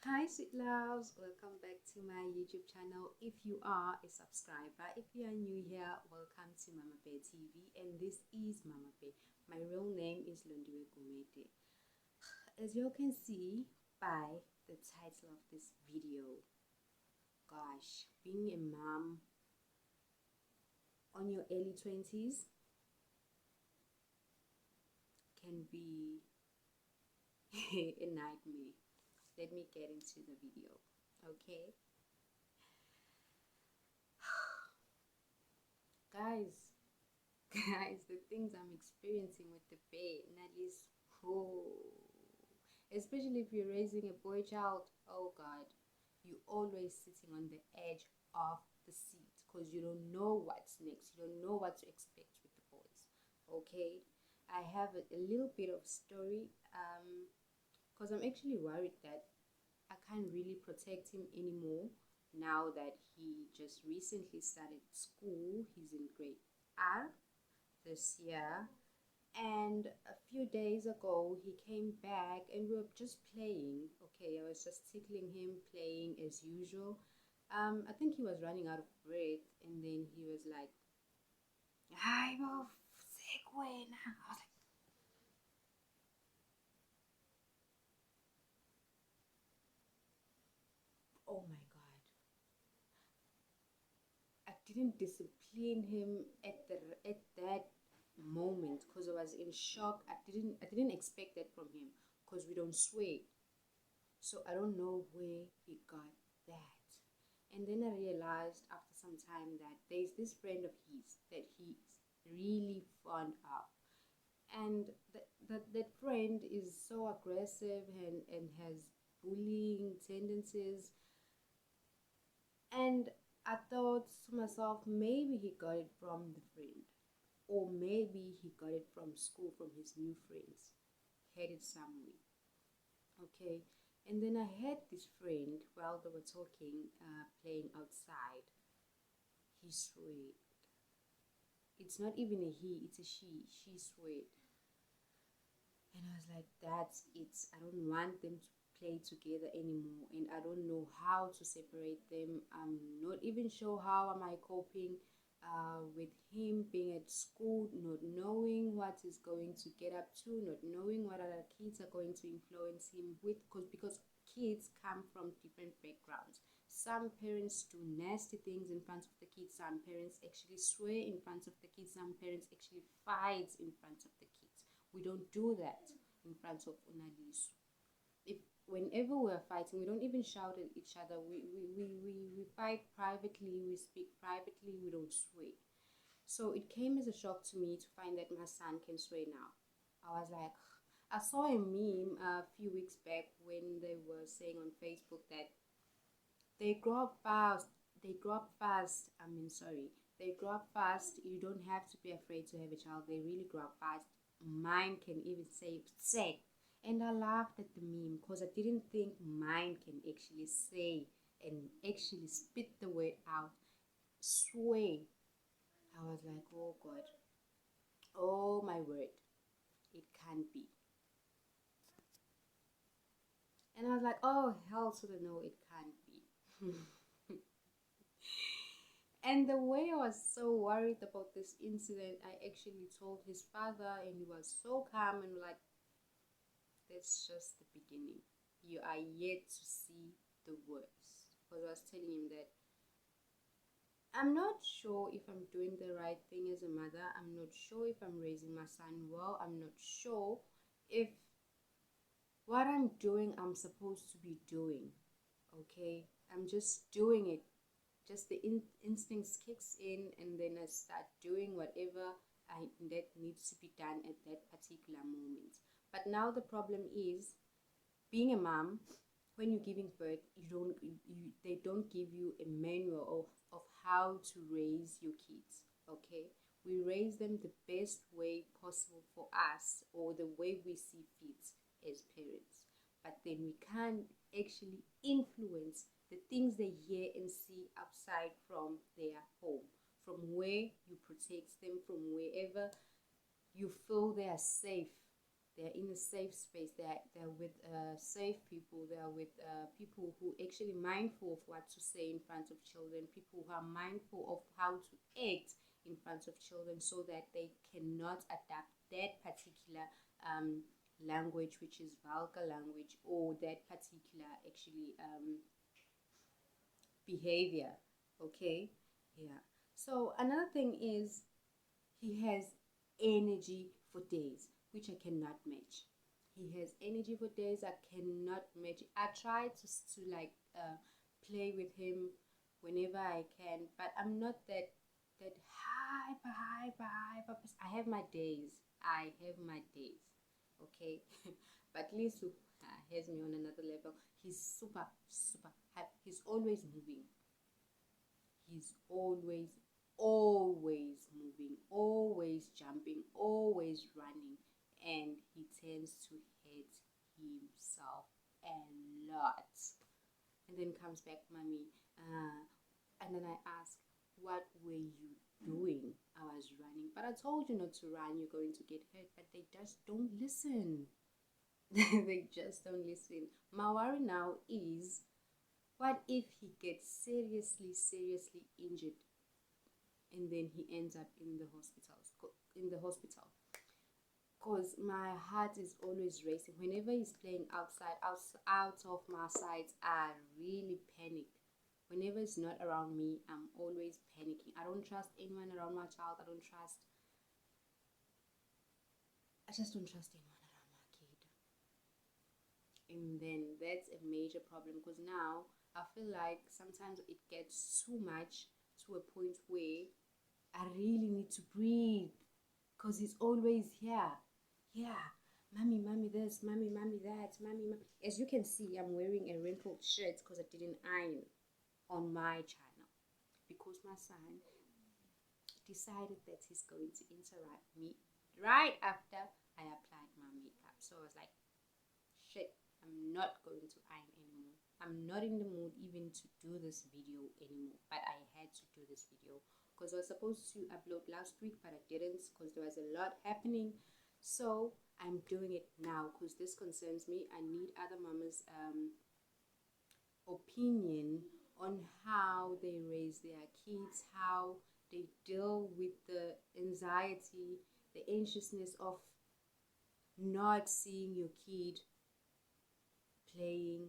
Hi, sweet loves. Welcome back to my YouTube channel. If you are a subscriber, if you are new here, welcome to Mama Bear TV. And this is Mama Bear. My real name is Londiwe Gumede. As you can see by the title of this video, gosh, being a mom on your early 20s can be a nightmare. Let me get into the video, okay? Guys, guys, the things I'm experiencing with the bear, that is, oh, especially if you're raising a boy child, oh God, you always sitting on the edge of the seat because you don't know what's next. You don't know what to expect with the boys. Okay, I have a little bit of story because I'm actually worried that I can't really protect him anymore now that he just recently started school. He's in grade R this year, and a few days ago he came back and we were just playing. Okay, I was just tickling him, playing as usual. I think he was running out of breath, and then he was like, "Hi, mo, sick way now." I was like, "Oh my God!" I didn't discipline him at that moment because I was in shock. I didn't expect that from him because we don't swear. So I don't know where he got that. And then I realized after some time that there's this friend of his that he's really fond of. And that friend is so aggressive and has bullying tendencies. And I thought to myself, maybe he got it from the friend. Or maybe he got it from school, from his new friends. Heard it somewhere. Okay. And then I had this friend while they were talking, playing outside. He swayed. It's not even a he, it's a she. She swayed. And I was like, that's it. I don't want them to play together anymore. And I don't know how to separate them. I'm not even sure how am I coping with him being at school, not knowing what he's going to get up to, not knowing what other kids are going to influence him with. Because kids come from different backgrounds. Some parents do nasty things in front of the kids. Some parents actually swear in front of the kids. Some parents actually fight in front of the kids. We don't do that in front of Unalisu. If whenever we're fighting, we don't even shout at each other. We fight privately, we speak privately, we don't swear. So it came as a shock to me to find that my son can swear now. I was like, I saw a meme a few weeks back when they were saying on Facebook that they grow up fast. They grow up fast. I mean, sorry. They grow up fast. You don't have to be afraid to have a child. They really grow up fast. Mine can even say. And I laughed at the meme because I didn't think mine can actually say and actually spit the word out. Sway. I was like, oh God. Oh my word. It can't be. And I was like, oh hell to the no, it can't be. And the way I was so worried about this incident, I actually told his father, and he was so calm and like, that's just the beginning. You are yet to see the worst. Because I was telling him that I'm not sure if I'm doing the right thing as a mother. I'm not sure if I'm raising my son well. I'm not sure if what I'm doing, I'm supposed to be doing. Okay? I'm just doing it, just the instincts kicks in, and then I start doing whatever that needs to be done at that particular moment. But now the problem is being a mom. When you're giving birth, they don't give you a manual of how to raise your kids. Okay, we raise them the best way possible for us, or the way we see fit as parents, but then we can't actually influence the things they hear and see outside from their home, from where you protect them, from wherever you feel they are safe. they're in a safe space. They're with safe people. They're with people who actually mindful of what to say in front of children. People who are mindful of how to act in front of children, so that they cannot adapt that particular language, which is vulgar language, or that particular actually behavior. Okay, yeah. So another thing is he has energy for days, which I cannot match. He has energy for days I cannot match. I try to like play with him whenever I can, but I'm not that hyper. I have my days. I have my days. Okay, but Lisu has me on another level. He's super hype. He's always moving. He's always moving, always jumping, always running, and he tends to hurt himself a lot. And then comes back, mommy. And then I ask, what were you doing? I was running, but I told you not to run. You're going to get hurt. But they just don't listen. They just don't listen. My worry now is, what if he gets seriously injured and then he ends up in the hospital? Because my heart is always racing. Whenever he's playing out of my sight, I really panic. Whenever he's not around me, I'm always panicking. I don't trust anyone around my child. I just don't trust anyone around my kid. And then that's a major problem, because now I feel like sometimes it gets too much, to a point where I really need to breathe, because he's always here. Yeah, mommy this, mommy that, mommy. As you can see, I'm wearing a wrinkled shirt because I didn't iron on my channel, because my son decided that he's going to interrupt me right after I applied my makeup. So I was like, shit, I'm not going to iron anymore. I'm not in the mood even to do this video anymore, but I had to do this video because I was supposed to upload last week, but I didn't because there was a lot happening. So I'm doing it now because this concerns me. I need other mamas opinion on how they raise their kids, how they deal with the anxiety, the anxiousness of not seeing your kid playing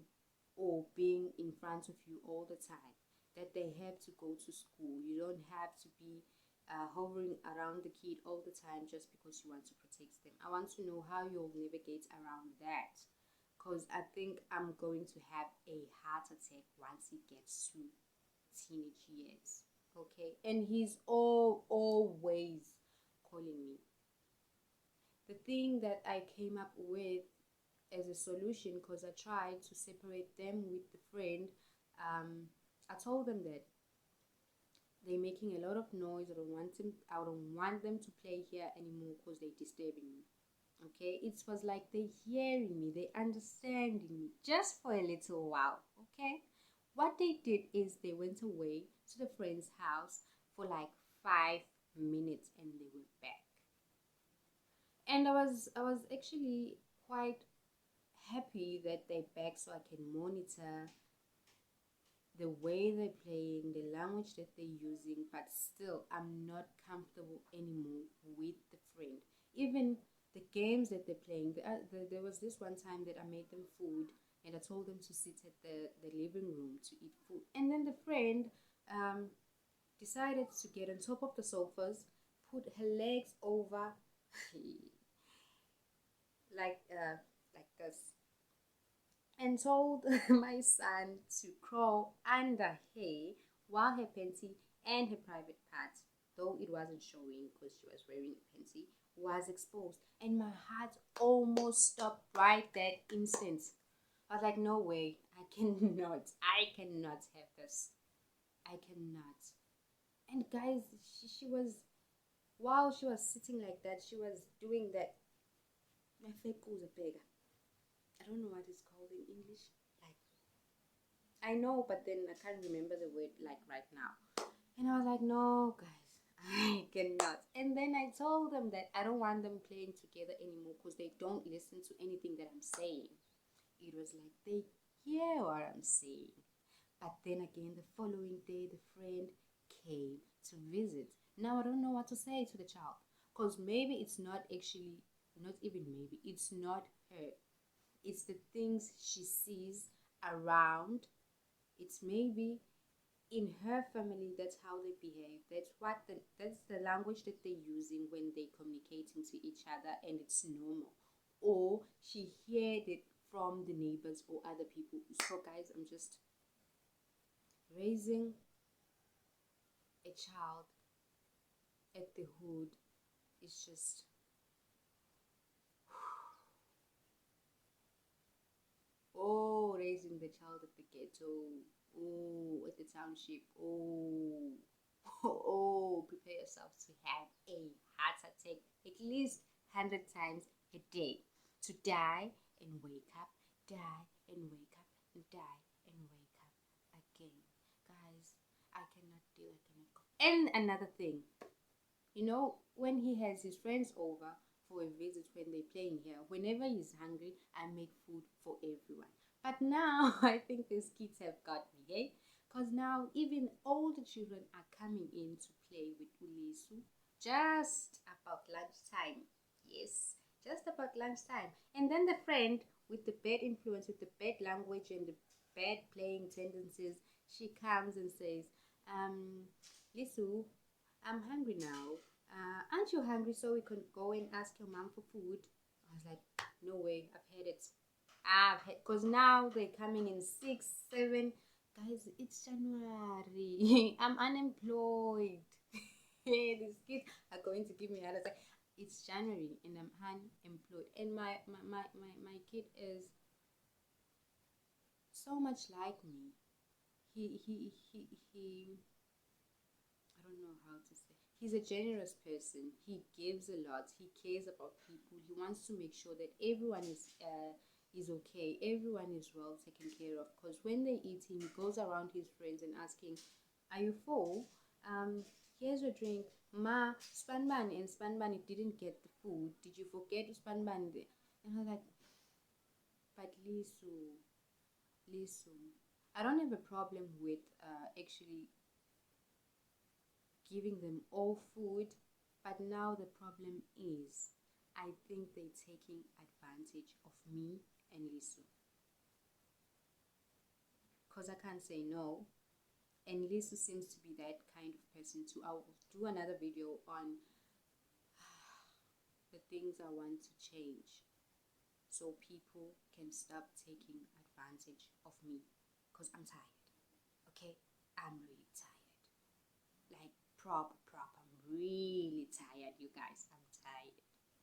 or being in front of you all the time, that they have to go to school. You don't have to be hovering around the kid all the time just because you want to protect them. I want to know how you'll navigate around that, because I think I'm going to have a heart attack once he gets to teenage years. Okay, and he's always calling me. The thing that I came up with as a solution, because I tried to separate them with the friend, I told them that they're making a lot of noise. I don't want them to play here anymore because they're disturbing me. Okay, it was like they're hearing me, they're understanding me just for a little while. Okay, what they did is they went away to the friend's house for like 5 minutes and they were back. And I was actually quite happy that they're back, so I can monitor the way they're playing, the language that they're using, but still I'm not comfortable anymore with the friend. Even the games that they're playing, there was this one time that I made them food and I told them to sit at the living room to eat food. And then the friend decided to get on top of the sofas, put her legs over like this, and told my son to crawl under her while her panty and her private part, though it wasn't showing because she was wearing a panty, was exposed. And my heart almost stopped right that instant. I was like, no way, I cannot have this. I cannot. And guys, she was, while she was sitting like that, she was doing that. I don't know what it's called in English. Like, I know, but then I can't remember the word like right now. And I was like, no, guys, I cannot. And then I told them that I don't want them playing together anymore because they don't listen to anything that I'm saying. It was like they hear what I'm saying. But then again, the following day, the friend came to visit. Now I don't know what to say to the child because maybe it's not actually, not even maybe, it's not her. It's the things she sees around. It's maybe in her family, that's how they behave. That's the language that they're using when they're communicating to each other, and it's normal. Or she heard it from the neighbors or other people. So guys, I'm just raising a child at the hood. It's just, oh, raising the child at the ghetto. Oh, at the township. Oh, oh, prepare yourself to have a heart attack at least 100 times a day. To die and wake up, die and wake up, and die and wake up again. Guys, I cannot deal, I cannot go. And another thing, when he has his friends over for a visit, when they're playing here, whenever he's hungry, I make food for everyone. But now I think these kids have got me, eh? Because now even older children are coming in to play with Ulisu just about lunchtime. Yes, just about lunchtime. And then the friend with the bad influence, with the bad language and the bad playing tendencies, she comes and says, Lisu, I'm hungry now. Aren't you hungry so we can go and ask your mom for food? I was like, no way, I've had it. Because now they're coming in 6, 7. Guys, it's January. I'm unemployed. These kids are going to give me a heart attack. It's January and I'm unemployed. And my kid is so much like me. He I don't know how to say. He's a generous person. He gives a lot. He cares about people. He wants to make sure that everyone is okay. Everyone is well taken care of. Because when they're eating, he goes around his friends and asking, "Are you full? Here's your drink." Ma, Spanban and Spanban didn't get the food. Did you forget Spanban? And I'm like, but Lisu. I don't have a problem with actually giving them all food. But now the problem is, I think they're taking advantage of me and Lisu. Because I can't say no. And Lisu seems to be that kind of person too. I'll do another video on the things I want to change so people can stop taking advantage of me. Because I'm tired. Okay? I'm really tired. Like proper. I'm really tired, you guys. I'm tired.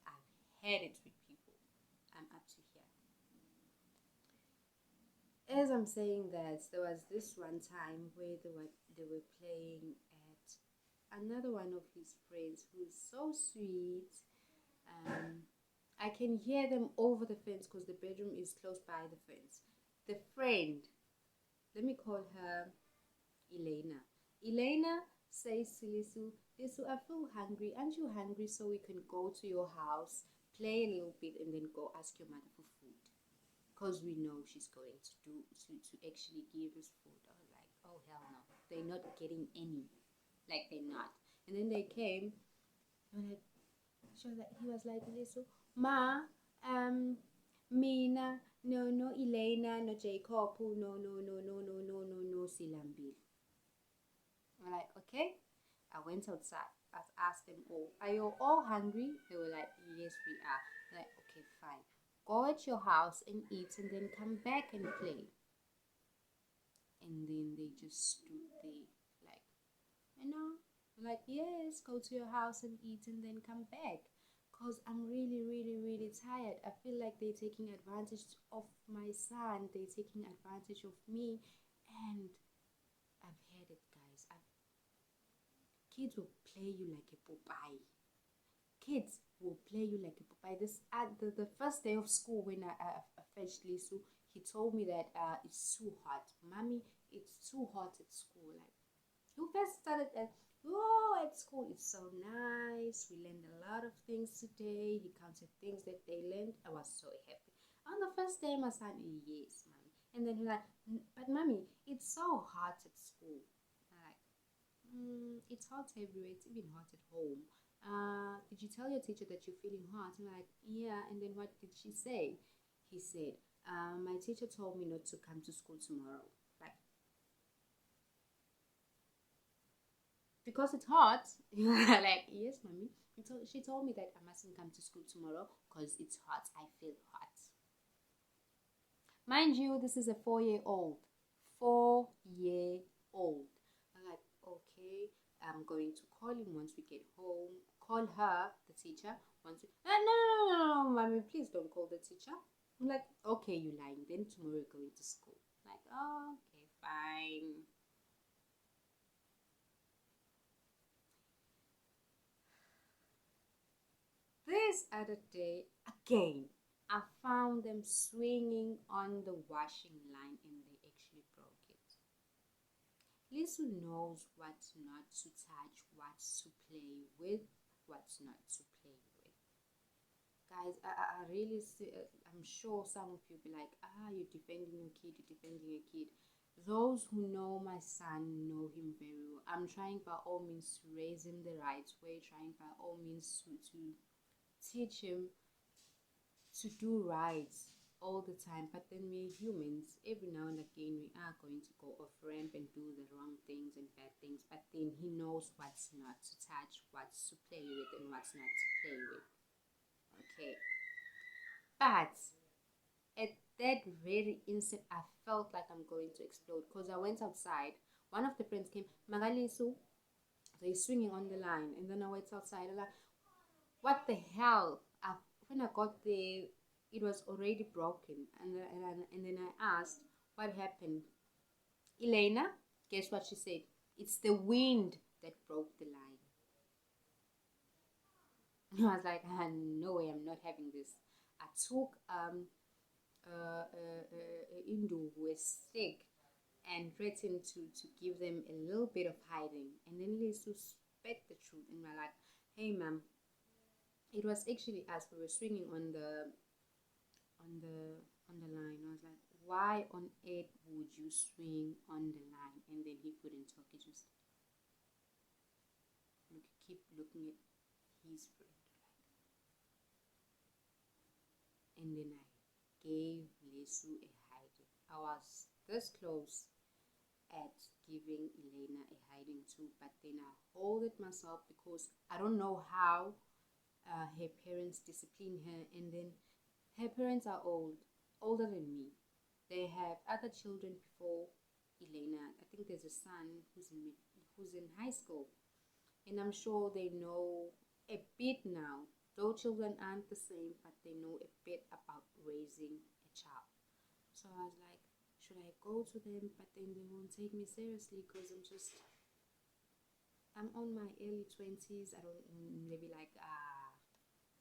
I've had it with people. I'm up to here. As I'm saying that, there was this one time where they were playing at another one of his friends who's so sweet. I can hear them over the fence because the bedroom is close by the fence. The friend, let me call her Elena. Elena says to Lisu, Lisu, I feel hungry. Aren't you hungry so we can go to your house, play a little bit, and then go ask your mother for food? Because we know she's going to actually give us food. I was like, oh hell no. They're not getting any. Like they're not. And then they came and he was like, Lisu, Ma, Mina, no Elena, no Jacob, no Silambili. I'm like, okay. I went outside. I asked them all, are you all hungry? They were like, yes, we are. I'm like, okay, fine. Go at your house and eat and then come back and play. And then they just stood there like, like, yes, go to your house and eat and then come back. Because I'm really, really, really tired. I feel like they're taking advantage of my son. They're taking advantage of me. And I've had it, guys. Kids will play you like a Popeye. Kids will play you like a Popeye. This at the first day of school when I fetched Lisu, he told me that it's too hot. Mommy, it's too hot at school. Like, We first started at school. It's so nice. We learned a lot of things today. He counted things that they learned. I was so happy. On the first day, my son, yes, mommy. And then he's like, but mommy, it's so hot at school. I'm like, it's hot everywhere. It's even hot at home. Did you tell your teacher that you're feeling hot? I'm like, yeah. And then what did she say? He said, my teacher told me not to come to school tomorrow. Like, because it's hot. Like, yes, mommy. She told me that I mustn't come to school tomorrow because it's hot. I feel hot. Mind you, this is a 4-year-old. 4-year-old. I'm like, okay, I'm going to call him once we get home. Call her, the teacher, once we... No, mommy, please don't call the teacher. I'm like, okay, you lying. Then tomorrow you're going to school. I'm like, oh, okay, fine. This other day, again, I found them swinging on the washing line and they actually broke it. Lisu knows what not to touch, what to play with, what not to play with. Guys, I really see, I'm sure some of you be like, you're defending your kid, you're defending your kid. Those who know my son know him very well. I'm trying by all means to raise him the right way, trying by all means to teach him to do right all the time. But then we're humans. Every now and again, we are going to go off ramp and do the wrong things and bad things. But then he knows what's not to touch, what's to play with, and what's not to play with. Okay. But at that very instant, I felt like I'm going to explode because I went outside. One of the friends came, Magalisu, they're swinging on the line. And then I went outside. I'm like, what the hell? When I got there, it was already broken. And then I asked, what happened? Elena, guess what she said? It's the wind that broke the line. I was like, no way, I'm not having this. I took Indubu, a stick, and threatened to give them a little bit of hiding. And then Lisu spat the truth and we're like, hey ma'am, it was actually us. We were swinging on the line. I was like, why on earth would you swing on the line? And then he couldn't talk. He just keep looking at his friend. And then I gave Lesu a hiding. I was this close at giving Elena a hiding too, but then I hold it myself because I don't know how her parents discipline her, and then her parents are older than me. They have other children before Elena. I think there's a son who's in high school, and I'm sure they know a bit now. Though children aren't the same, but they know a bit about raising a child. So I was like, should I go to them? But then they won't take me seriously because I'm on my early 20s. I don't, they'll be like,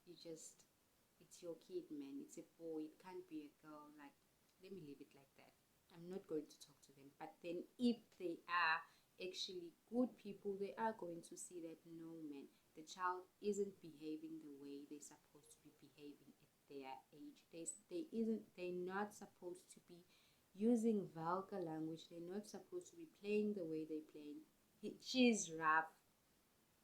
it's your kid, man. It's a boy. It can't be a girl. Like, let me leave it like that. I'm not going to talk to them. But then if they are actually good people, they are going to see that no, man, the child isn't behaving the way they're supposed to be behaving at their age. They're not supposed to be using vulgar language. They're not supposed to be playing the way they're playing. She's rough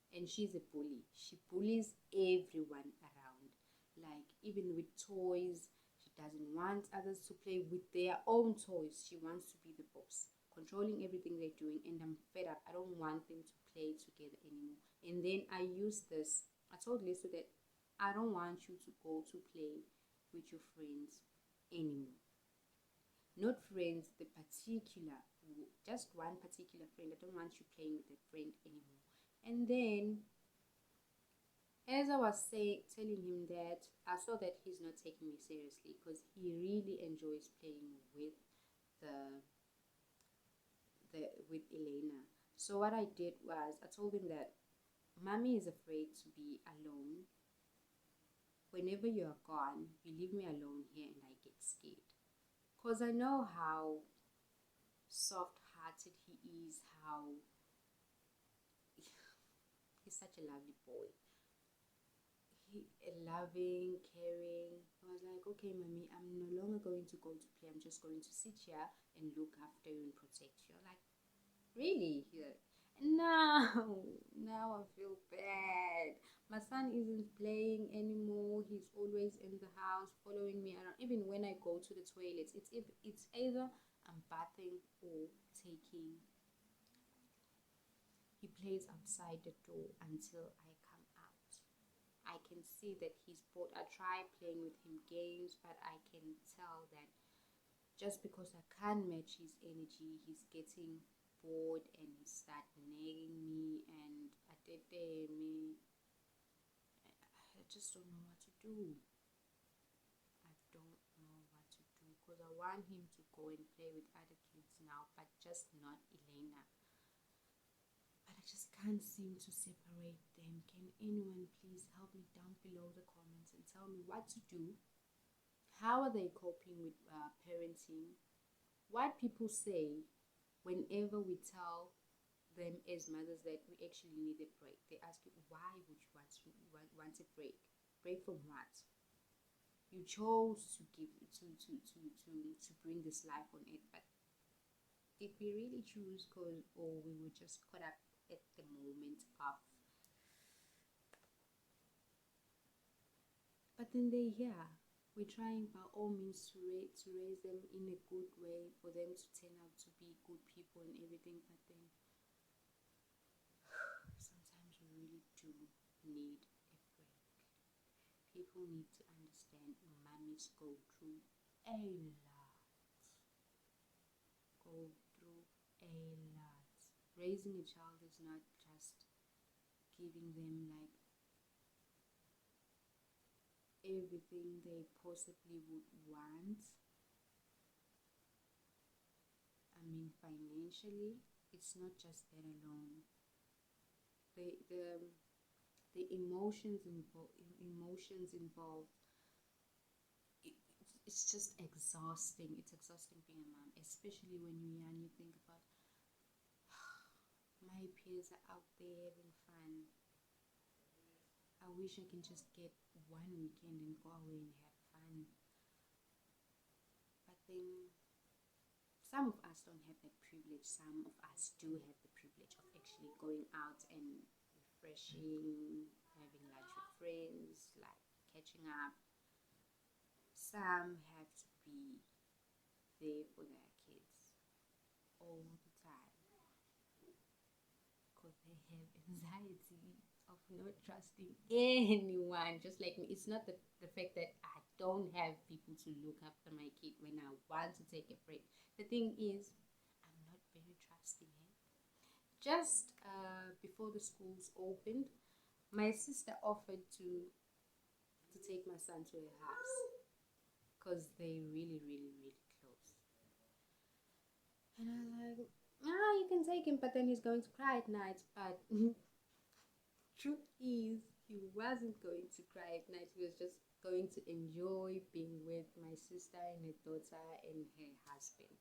and she's a bully. She bullies everyone around. Like, even with toys, she doesn't want others to play with their own toys. She wants to be the boss, controlling everything they're doing. And I'm fed up. I don't want them to play together anymore. And then I used this. I told Lisa that I don't want you to go to play with your friends anymore. Not friends, the particular, just one particular friend. I don't want you playing with that friend anymore. And then, as I was telling him that, I saw that he's not taking me seriously because he really enjoys playing with with Elena. So what I did was I told him that mommy is afraid to be alone. Whenever you are gone, you leave me alone here and I get scared. Because I know how soft hearted he is, how he's such a lovely boy. He loving, caring. I was like, okay, mommy, I'm no longer going to go to play. I'm just going to sit here and look after you and protect you. I'm like, really? Yeah. And now I feel bad. My son isn't playing anymore. He's always in the house following me around. Even when I go to the toilets, it's either I'm bathing or taking. He plays outside the door until I come out. I can see that he's bored. I try playing with him games, but I can tell that just because I can't match his energy, he's getting bored and he start nagging me and atete me. I just don't know what to do. I don't know what to do because I want him to go and play with other kids now, but just not Elena. But I just can't seem to separate them. Can anyone please help me down below the comments and tell me what to do? How are they coping with parenting? What people say whenever we tell them as mothers that we actually need a break, they ask you, why would you want a break? Break from what? You chose to give to bring this life on earth, but did we really choose? Or we were just caught up at the moment of. But then they're here. We're trying by all means to raise them in a good way, for them to turn out to be good people and everything. But then sometimes we really do need a break. People need to understand mummies go through a lot. Go through a lot. Raising a child is not just giving them like everything they possibly would want. I mean, financially, it's not just that alone. The emotions involved. It's just exhausting. It's exhausting being a mom, especially when you're young. You think about my peers are out there having fun. I wish I can just get one weekend and go away and have fun. But then some of us don't have that privilege. Some of us do have the privilege of actually going out and refreshing, having lunch with friends, like catching up. Some have to be there for their kids all the time because they have anxiety of not trusting anyone, just like me. It's not the fact that I don't have people to look after my kid when I want to take a break. The thing is, I'm not very trusting. Just before the schools opened, my sister offered to take my son to her house because they really close. And I was like, you can take him, but then he's going to cry at night. But truth is, he wasn't going to cry at night. He was just going to enjoy being with my sister and her daughter and her husband.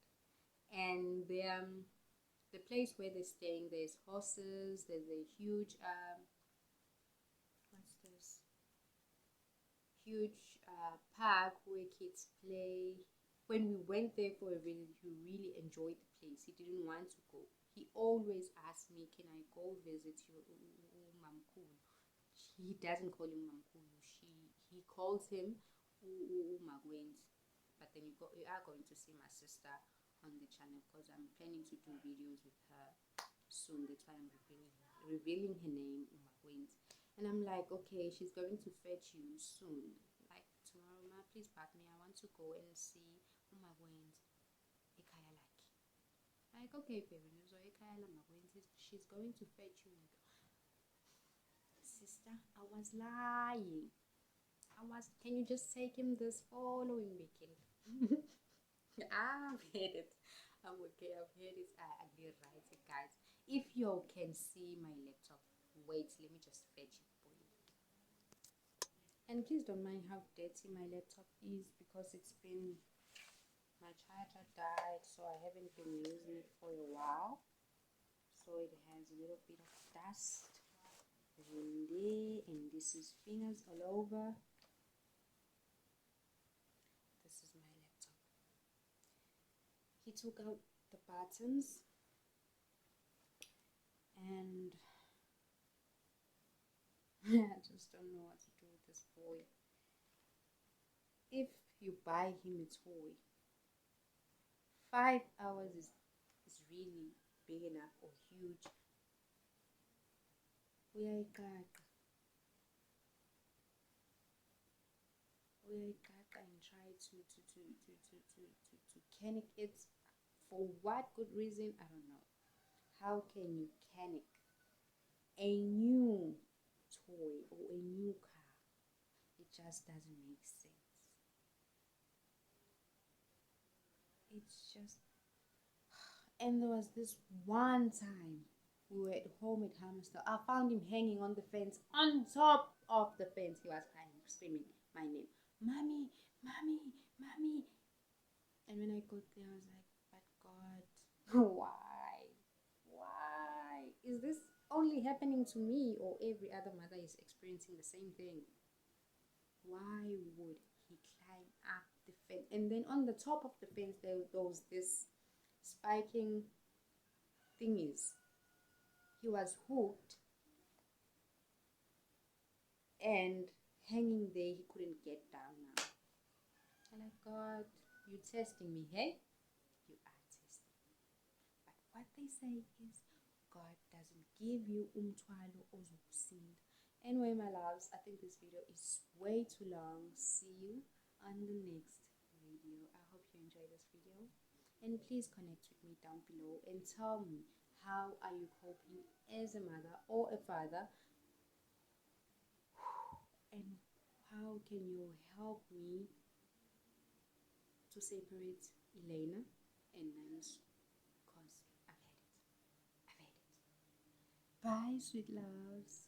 And the place where they're staying, there's horses, there's a huge what's this huge park where kids play. When we went there for a visit, he really enjoyed the place. He didn't want to go. He always asked me, can I go visit your Mamkulu? He doesn't call him Mamkulu. He calls him Magwens. But then you are going to see my sister on the channel because I'm planning to do videos with her soon. That's why I'm revealing her name, Magwens. And I'm like, okay, she's going to fetch you soon. Like tomorrow, ma, please back me. I want to go and see Magwens. Ekaya Laki. Like, okay, baby, so Ekaya Magwens, she's going to fetch you. Sister, I was lying. Can you just take him this following weekend? I've heard it. I'm okay, I've heard it. I did write it, guys. If you can see my laptop, wait, let me just fetch it for you. And please don't mind how dirty my laptop is because my charger died, so I haven't been using it for a while. So it has a little bit of dust and there, and this is fingers all over. This is my laptop. He took out the buttons, and I just don't know what to do with this boy. If you buy him a toy, 5 hours is really big enough or huge. Uyayiqaqa and try to canic it. For what good reason? I don't know. How can you canic a new toy or a new car? It just doesn't make sense. It's just, and there was this one time we were at home at Hamster. I found him hanging on the fence, on top of the fence. He was crying, screaming my name, "Mommy, mommy, mommy." And when I got there, I was like, but God, why is this only happening to me, or every other mother is experiencing the same thing? Why would he climb up the fence? And then on the top of the fence there was this spiking thingies. He was hooked and hanging there. He couldn't get down now. I'm like, God, you testing me, hey? You are testing me. But what they say is God doesn't give you umthwalo ozokusinda. Anyway, my loves, I think this video is way too long. See you on the next video. I hope you enjoy this video, and please connect with me down below and tell me, how are you coping as a mother or a father, and how can you help me to separate Elena and Nance, because I've had it. Bye, sweet loves.